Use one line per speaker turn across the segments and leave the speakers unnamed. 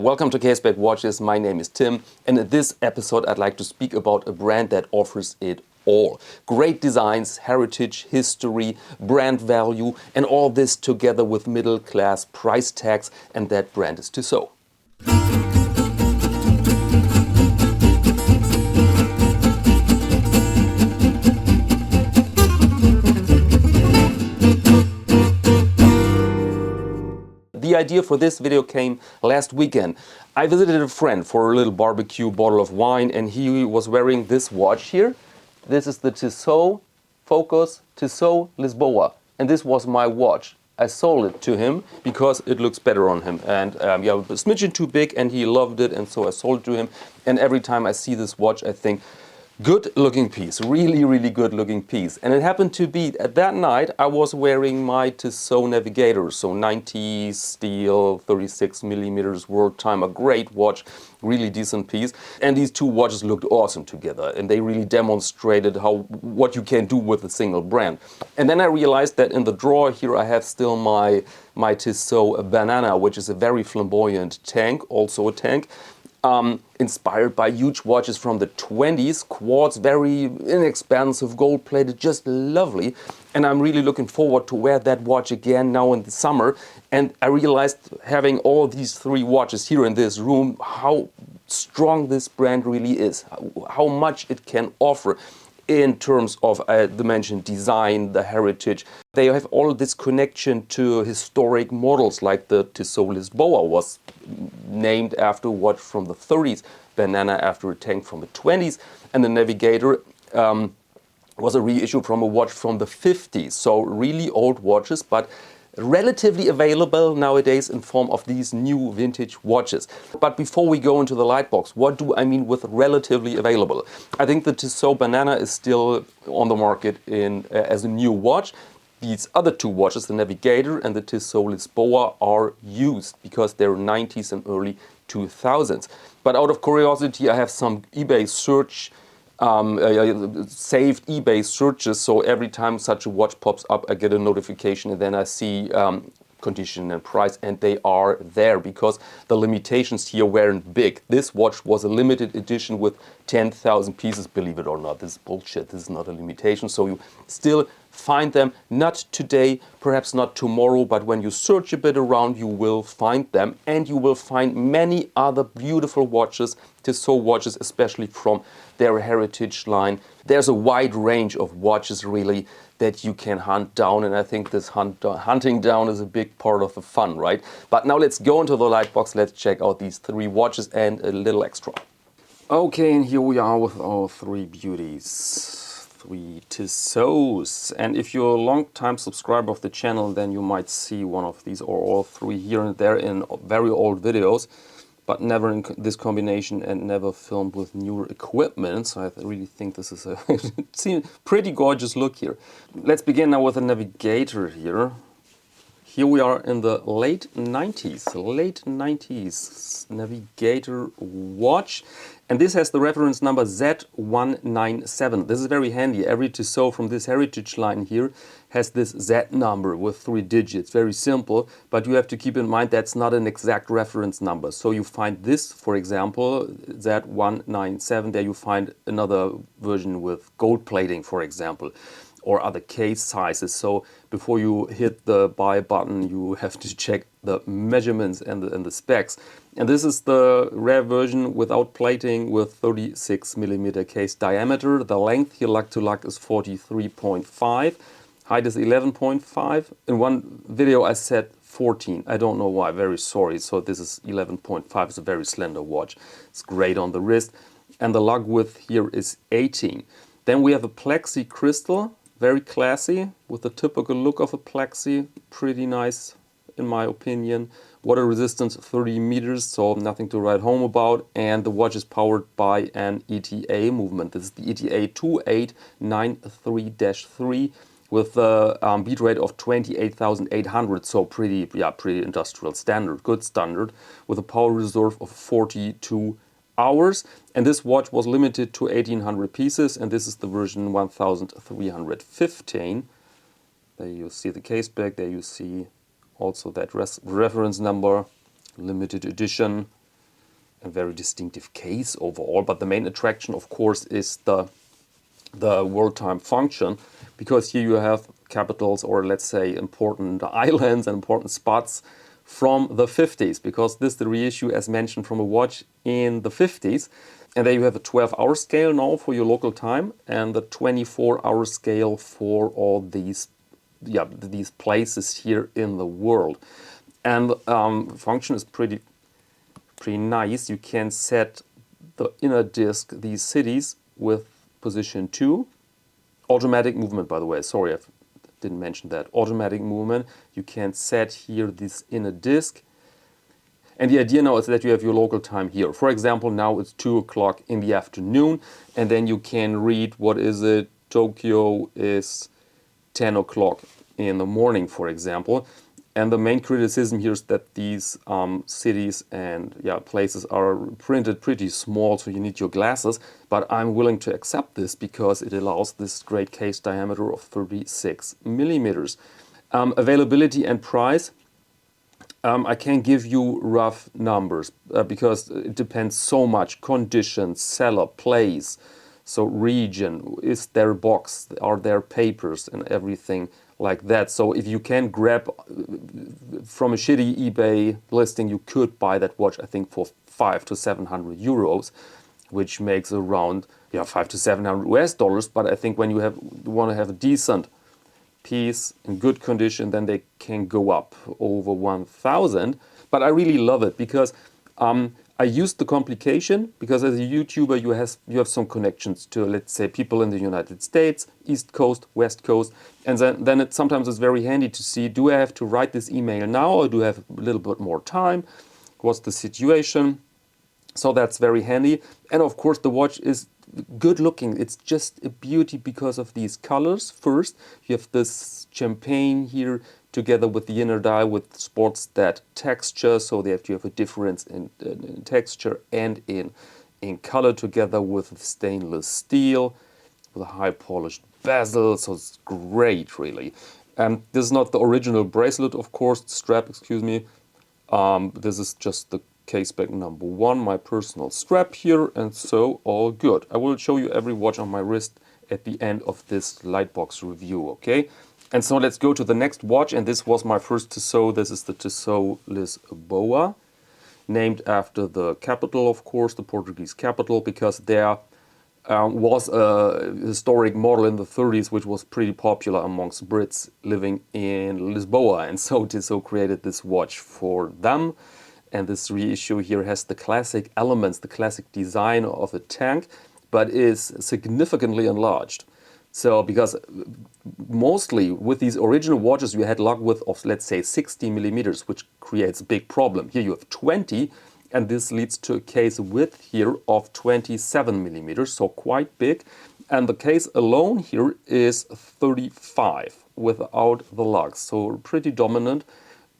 Welcome to Caseback Watches. My name is Tim, and in this episode I'd like to speak about a brand that offers it all. Great designs, heritage, history, brand value, and all this together with middle-class price tags, and that brand is Tissot. The idea for this video came last weekend. I visited a friend for a little barbecue, bottle of wine, and he was wearing this watch here. This is the Tissot Focus Tissot Lisboa, and this was my watch. I sold it to him because it looks better on him, and yeah, it was a smidgen too big, and he loved it, and so I sold it to him. And every time I see this watch, I think, good looking piece, really good looking piece. And it happened to be at that night I was wearing my Tissot Navigator, so 90 steel, 36 millimeters world time, a great watch, really decent piece. And these two watches looked awesome together, and they really demonstrated what you can do with a single brand. And then I realized that in the drawer here I have still my Tissot Banana, which is a very flamboyant tank, also a tank. Inspired by huge watches from the 20s, quartz, very inexpensive, gold-plated, just lovely. And I'm really looking forward to wear that watch again now in the summer. And I realized, having all these three watches here in this room, how strong this brand really is, how much it can offer in terms of the mentioned design, the heritage. They have all this connection to historic models, like the Tissot Lisboa was named after a watch from the 30s, Banana after a tank from the 20s, and the Navigator was a reissue from a watch from the 50s. So really old watches, but relatively available nowadays in form of these new vintage watches. But before we go into the lightbox, what do I mean with relatively available? I think the Tissot Banana is still on the market as a new watch. These other two watches, the Navigator and the Tissot Lisboa, are used because they're 90s and early 2000s. But out of curiosity, I have some eBay search saved eBay searches, so every time such a watch pops up I get a notification, and then I see condition and price, and they are there because the limitations here weren't big. This watch was a limited edition with 10,000 pieces, believe it or not. This is bullshit, this is not a limitation, so you still find them, not today, perhaps not tomorrow, but when you search a bit around you will find them, and you will find many other beautiful watches, Tissot watches, especially from their heritage line. There's a wide range of watches really that you can hunt down, and I think this hunting down is a big part of the fun, right? But now let's go into the lightbox, let's check out these three watches and a little extra. Okay, and here we are with our three beauties, three Tissots. And if you're a long-time subscriber of the channel, then you might see one of these or all three here and there in very old videos, but never in this combination and never filmed with newer equipment. So I really think this is a pretty gorgeous look here. Let's begin now with the Navigator here. Here we are in the late 90s Navigator watch. And this has the reference number Z197. This is very handy. Every Tissot from this heritage line here has this Z number with 3 digits. Very simple, but you have to keep in mind that's not an exact reference number. So you find this, for example, Z197. There you find another version with gold plating, for example, or other case sizes. So before you hit the buy button, you have to check the measurements and the specs. And this is the rare version without plating with 36 millimeter case diameter. The length here, lug to lug, is 43.5. Height is 11.5. In one video I said 14. I don't know why, very sorry. So this is 11.5. It's a very slender watch. It's great on the wrist. And the lug width here is 18. Then we have a plexi crystal, very classy, with the typical look of a plexi. Pretty nice, in my opinion. Water resistance 30 meters, so nothing to write home about. And the watch is powered by an ETA movement. This is the ETA 2893-3 with a beat rate of 28,800. So pretty industrial standard, good standard, with a power reserve of 42 hours. And this watch was limited to 1,800 pieces, and this is the version 1315. There you see the case back, there you see also that reference number, limited edition. a very distinctive case overall. But the main attraction, of course, is the world time function, because here you have capitals, or let's say important islands and important spots from the 50s, because this is the reissue, as mentioned, from a watch in the 50s. And there you have a 12-hour scale now for your local time, and the 24-hour scale for all these places here in the world. And the function is pretty nice. You can set the inner disc, these cities, with position 2. Automatic movement, by the way. Sorry, I didn't mention that. Automatic movement. You can set here this inner disc. And the idea now is that you have your local time here. For example, now it's 2 o'clock in the afternoon, and then you can read, what is it? Tokyo is 10 o'clock in the morning, for example. And the main criticism here is that these cities and places are printed pretty small, so you need your glasses. But I'm willing to accept this because it allows this great case diameter of 36 millimeters. Availability and price. I can't give you rough numbers because it depends so much. Conditions, seller, place, so region, is there box, are there papers and everything like that. So if you can grab from a shitty eBay listing, you could buy that watch, I think, for 500 to 700 euros, which makes around 500 to 700 US dollars. But I think when you want to have a decent piece in good condition, then they can go up over 1,000. But I really love it because I used the complication, because as a YouTuber you have some connections to, let's say, people in the United States, East Coast, West Coast, and then it sometimes is very handy to see, do I have to write this email now, or do I have a little bit more time? What's the situation? So that's very handy. And of course the watch is good looking. It's just a beauty because of these colors. First, you have this champagne here together with the inner dial, with sports that texture, so that you have a difference in texture and in color, together with stainless steel with a high polished bezel. So it's great, really. This is not the original bracelet, of course, strap, excuse me. This is just the Caseback number 1, my personal strap here, and so all good. I will show you every watch on my wrist at the end of this Lightbox review, okay? And so let's go to the next watch, and this was my first Tissot. This is the Tissot Lisboa, named after the capital, of course, the Portuguese capital, because there was a historic model in the 30s which was pretty popular amongst Brits living in Lisboa, and so Tissot created this watch for them. And this reissue here has the classic elements, the classic design of a tank, but is significantly enlarged. So, because mostly with these original watches you had lug width of, let's say, 60 millimeters, which creates a big problem. Here you have 20, and this leads to a case width here of 27 millimeters, so quite big. And the case alone here is 35 without the lugs, so pretty dominant.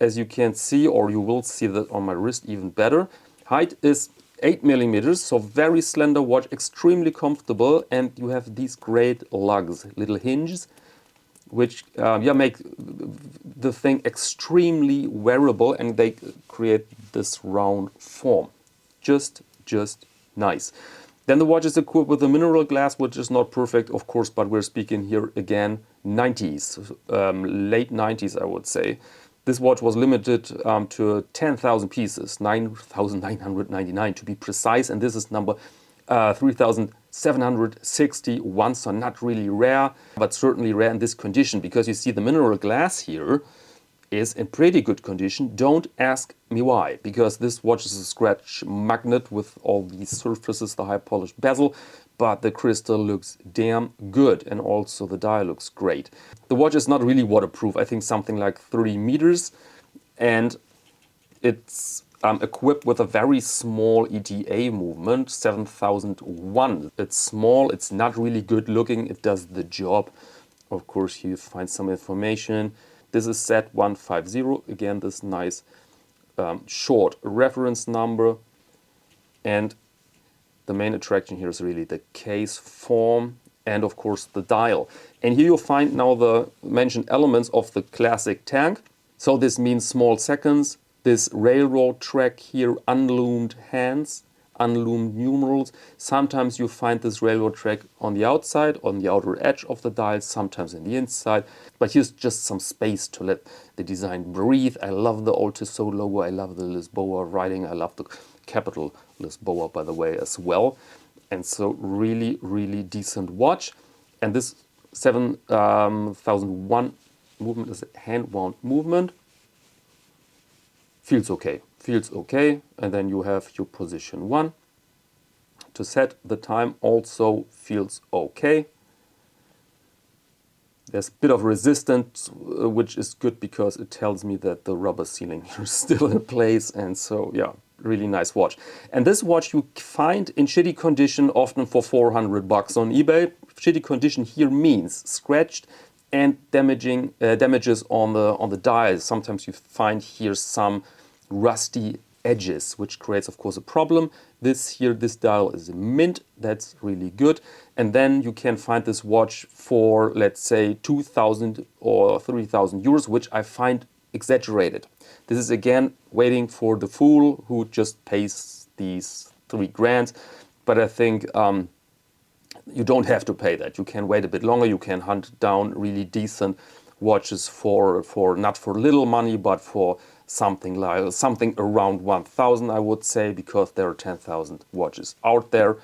As you can see, or you will see that on my wrist even better. Height is 8 millimeters, so very slender watch, extremely comfortable, and you have these great lugs, little hinges, which make the thing extremely wearable, and they create this round form. Just nice. Then the watch is equipped with a mineral glass, which is not perfect, of course, but we're speaking here again 90s, late 90s, I would say. This watch was limited to 10,000 pieces, 9,999 to be precise, and this is number 3,761, so not really rare, but certainly rare in this condition, because you see the mineral glass here is in pretty good condition. Don't ask me why, because this watch is a scratch magnet with all these surfaces, the high polished bezel, but the crystal looks damn good, and also the dial looks great. The watch is not really waterproof, I think something like 30 meters, and it's equipped with a very small ETA movement, 7001. It's small, it's not really good looking, it does the job. Of course, you find some information. This is Z150, again this nice short reference number, and the main attraction here is really the case form and of course the dial. And here you'll find now the mentioned elements of the classic tank. So this means small seconds, this railroad track here, unloomed hands, unloomed numerals. Sometimes you find this railroad track on the outside, on the outer edge of the dial, sometimes in the inside. But here's just some space to let the design breathe. I love the old Tissot logo. I love the Lisboa writing. I love the capital Lisboa, by the way, as well. And so really, really decent watch. And this 7001 movement is a hand-wound movement. Feels okay. And then you have your position 1. To set the time also feels okay. There's a bit of resistance, which is good because it tells me that the rubber sealing here is still in place. And so, yeah, really nice watch. And this watch you find in shitty condition, often for $400 on eBay. Shitty condition here means scratched and damages on the dials. Sometimes you find here some rusty edges, which creates, of course, a problem. This dial is mint. That's really good. And then you can find this watch for, let's say, 2,000 or 3,000 euros, which I find exaggerated. This is, again, waiting for the fool who just pays these 3 grand. But I think you don't have to pay that. You can wait a bit longer. You can hunt down really decent watches for not for little money, but for something around 1,000, I would say, because there are 10,000 watches out there,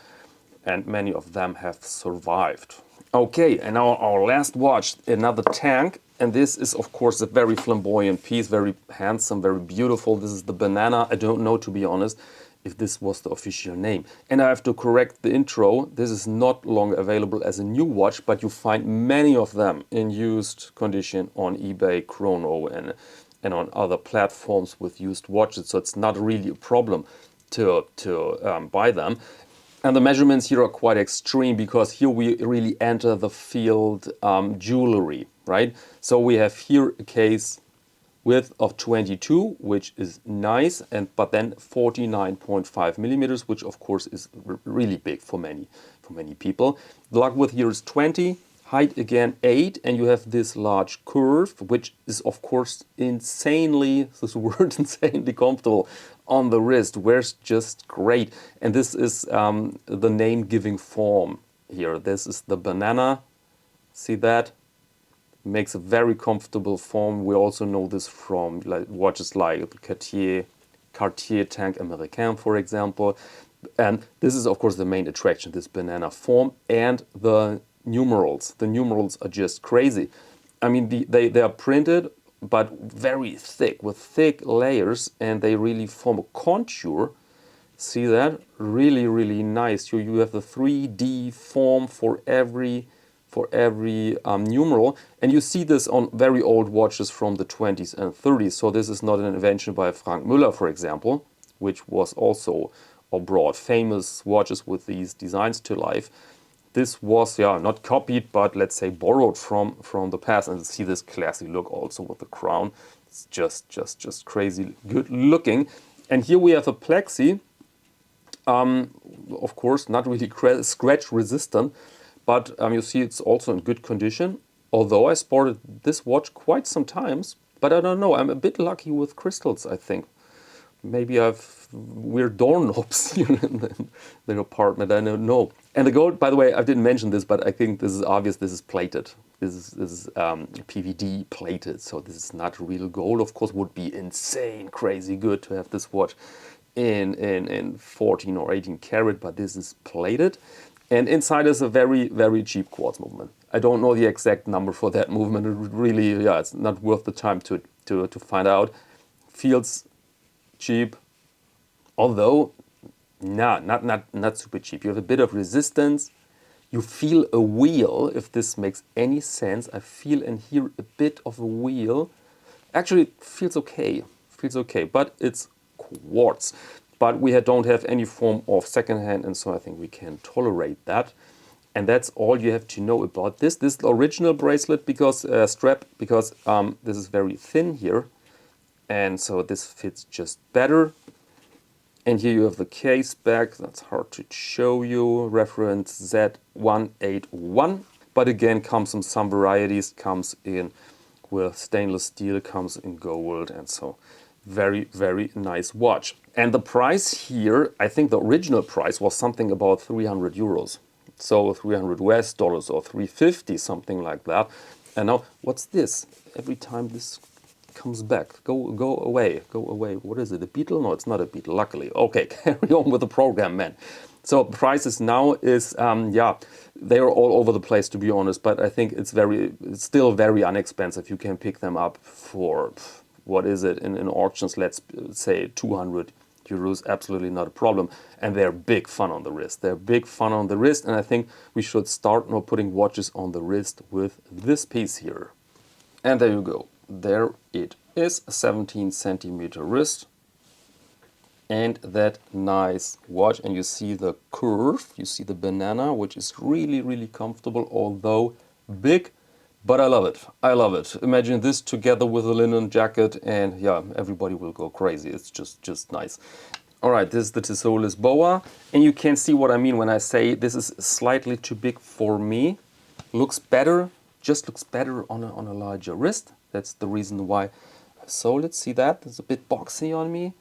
and many of them have survived. Okay, and now our last watch, another tank, and this is, of course, a very flamboyant piece, very handsome, very beautiful. This is the Banana. I don't know, to be honest, if this was the official name. And I have to correct the intro. This is not longer available as a new watch, but you find many of them in used condition on eBay, Chrono, and on other platforms with used watches. So it's not really a problem to buy them. And the measurements here are quite extreme because here we really enter the field jewelry, right? So we have here a case width of 22, which is nice, but then 49.5 millimeters, which of course is really big for many people. The lug width here is 20, height again 8, and you have this large curve, which is of course insanely comfortable on the wrist. Wears just great, and this is the name-giving form here. This is the Banana. See that? Makes a very comfortable form. We also know this from watches like the Cartier Tank Americain, for example. And this is, of course, the main attraction, this Banana form, and the numerals. The numerals are just crazy. I mean, they are printed, but very thick, with thick layers, and they really form a contour. See that? Really, really nice. You have the 3D form for every numeral, and you see this on very old watches from the 20s and 30s. So this is not an invention by Frank Müller, for example, which was also or brought famous watches with these designs to life. This was, yeah, not copied, but let's say borrowed from the past. And you see this classy look also with the crown. It's just crazy good looking. And here we have a plexi, of course, not really scratch resistant. But you see it's also in good condition, although I sported this watch quite some times. But I don't know, I'm a bit lucky with crystals, I think. Maybe I've weird doorknobs here in the apartment, I don't know. And the gold, by the way, I didn't mention this, but I think this is obvious, this is plated. This is PVD plated, so this is not real gold. Of course, would be insane, crazy good to have this watch in 14 or 18 karat, but this is plated. And inside is a very, very cheap quartz movement. I don't know the exact number for that movement. It really, yeah, it's not worth the time to find out. Feels cheap, although not super cheap. You have a bit of resistance. You feel a wheel, if this makes any sense. I feel and hear a bit of a wheel. Actually, it feels okay. But it's quartz. But we don't have any form of secondhand, and so I think we can tolerate that. And that's all you have to know about this. This is the original bracelet strap, because this is very thin here. And so this fits just better. And here you have the case back. That's hard to show you. Reference Z181. But again, comes in some varieties. Comes in with stainless steel, comes in gold, and so very, very nice watch. And the price here, I think the original price was something about 300 euros. So 300 US dollars or 350, something like that. And now, what's this? Every time this comes back, go away, go away. What is it, a beetle? No, it's not a beetle, luckily. Okay, carry on with the program, man. So prices now is, yeah, they're all over the place, to be honest, but I think it's still very inexpensive. You can pick them up for, what is it, in auctions, let's say 200 euros, absolutely not a problem. And they're big fun on the wrist. They're big fun on the wrist, and I think we should start now putting watches on the wrist with this piece here. And there you go. There it is, a 17 centimeter wrist. And that nice watch, and you see the curve, you see the banana, which is really, really comfortable, although big, but I love it. I love it. Imagine this together with a linen jacket, and yeah, everybody will go crazy. It's just nice. All right, this is the Tissot Lisboa, and you can see what I mean when I say this is slightly too big for me. Looks better, just looks better on a larger wrist. That's the reason why. So let's see that. It's a bit boxy on me.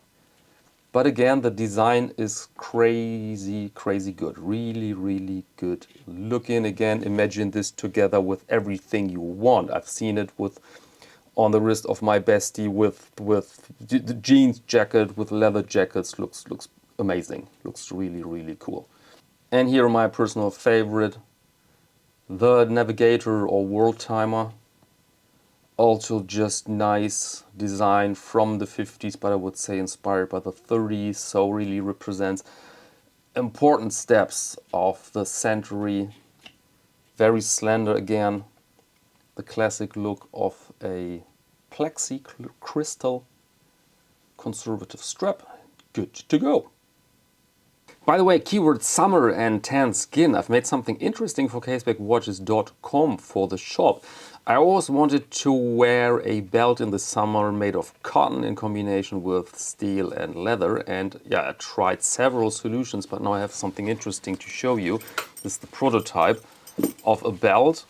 But again, the design is crazy, crazy good. Really, really good looking. Again, imagine this together with everything you want. I've seen it with on the wrist of my bestie with the jeans jacket, with leather jackets. Looks amazing. Looks really, really cool. And here my personal favorite, the Navigator or World Timer. Also just nice design from the 50s, but I would say inspired by the 30s, so really represents important steps of the century. Very slender again, the classic look of a plexi crystal conservative strap. Good to go. By the way, keyword summer and tan skin. I've made something interesting for CasebackWatches.com for the shop. I always wanted to wear a belt in the summer made of cotton in combination with steel and leather. And yeah, I tried several solutions, but now I have something interesting to show you. This is the prototype of a belt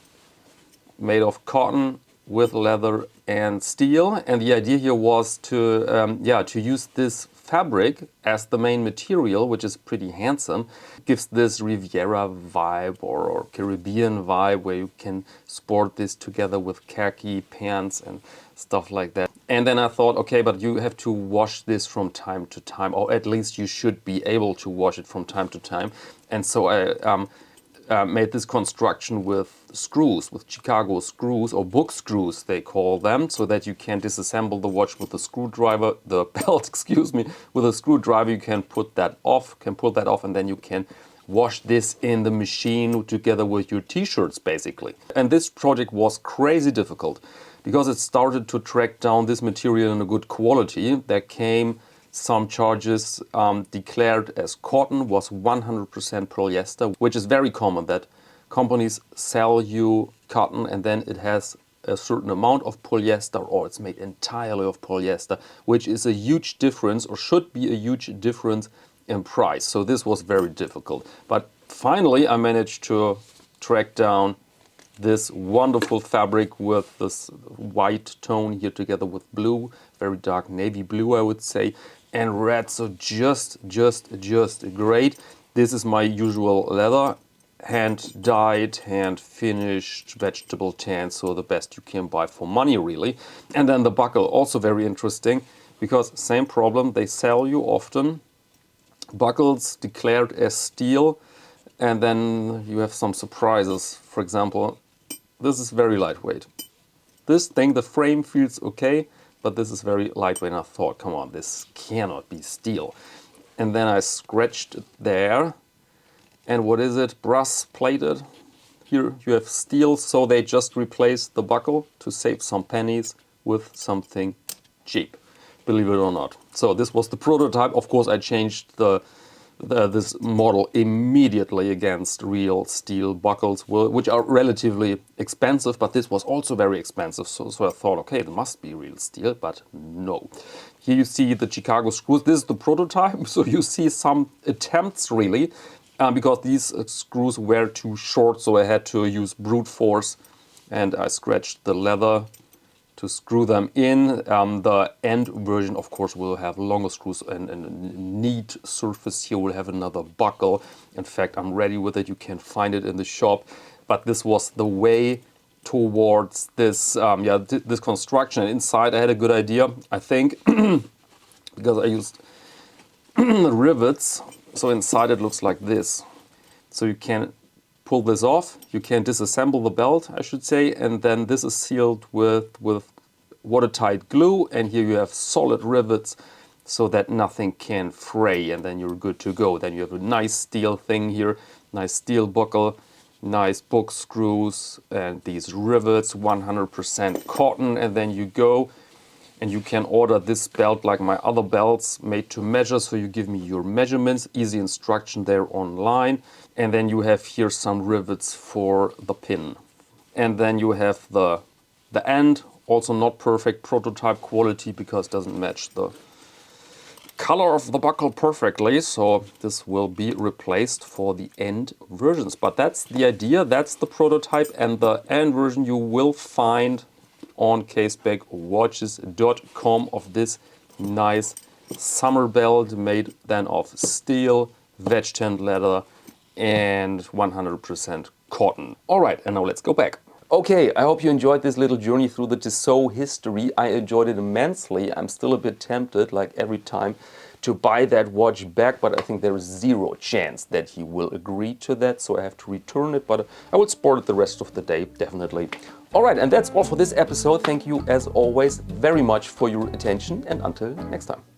made of cotton with leather and steel. And the idea here was to, to use this fabric as the main material, which is pretty handsome. It gives this Riviera vibe or Caribbean vibe where you can sport this together with khaki pants and stuff like that. And then I thought, okay, but you have to wash this from time to time, or at least you should be able to wash it from time to time. And so I made this construction with screws, with Chicago screws, or book screws they call them, so that you can disassemble the watch with a screwdriver, the belt, excuse me, with a screwdriver. You can put that off, pull that off, and then you can wash this in the machine together with your t-shirts, basically. And this project was crazy difficult because it started to track down this material in a good quality. There came some charges declared as cotton, was 100% polyester, which is very common that companies sell you cotton and then it has a certain amount of polyester or it's made entirely of polyester, which is a huge difference or should be a huge difference in price. So this was very difficult. But finally I managed to track down this wonderful fabric with this white tone here together with blue, very dark navy blue I would say, and red, so just great. This is my usual leather, hand dyed, hand finished, vegetable tan, so the best you can buy for money really. And then the buckle, also very interesting, because same problem, they sell you often buckles declared as steel, and then you have some surprises. For example, this is very lightweight. This thing, the frame feels okay, but this is very lightweight, and I thought, come on, this cannot be steel. And then I scratched it there, and what is it? Brass plated. Here you have steel, so they just replaced the buckle to save some pennies with something cheap, believe it or not. So this was the prototype. Of course, I changed this model immediately against real steel buckles, which are relatively expensive, but this was also very expensive. So I thought, okay, it must be real steel, but no. Here you see the Chicago screws. This is the prototype, so you see some attempts really, because these screws were too short, so I had to use brute force, and I scratched the leather to screw them in. The end version, of course, will have longer screws and a neat surface here. We'll have another buckle. In fact, I'm ready with it. You can find it in the shop. But this was the way towards this, this construction. And inside, I had a good idea, I think, because I used rivets. So inside it looks like this. So you can pull this off, you can disassemble the belt, I should say, and then this is sealed with watertight glue, and here you have solid rivets so that nothing can fray, and then you're good to go. Then you have a nice steel thing here, nice steel buckle, nice book screws, and these rivets, 100% cotton, and then you go. And you can order this belt like my other belts, made to measure, so you give me your measurements, easy instruction there online. And then you have here some rivets for the pin. And then you have the end, also not perfect, prototype quality, because it doesn't match the color of the buckle perfectly. So this will be replaced for the end versions. But that's the idea, that's the prototype, and the end version you will find on casebackwatches.com of this nice summer belt made then of steel, veg tanned leather, and 100% cotton. All right, and now let's go back. Okay, I hope you enjoyed this little journey through the Tissot history. I enjoyed it immensely. I'm still a bit tempted, like every time, to buy that watch back, but I think there is zero chance that he will agree to that, so I have to return it, but I will sport it the rest of the day, definitely. All right, and that's all for this episode. Thank you, as always, very much for your attention, and until next time.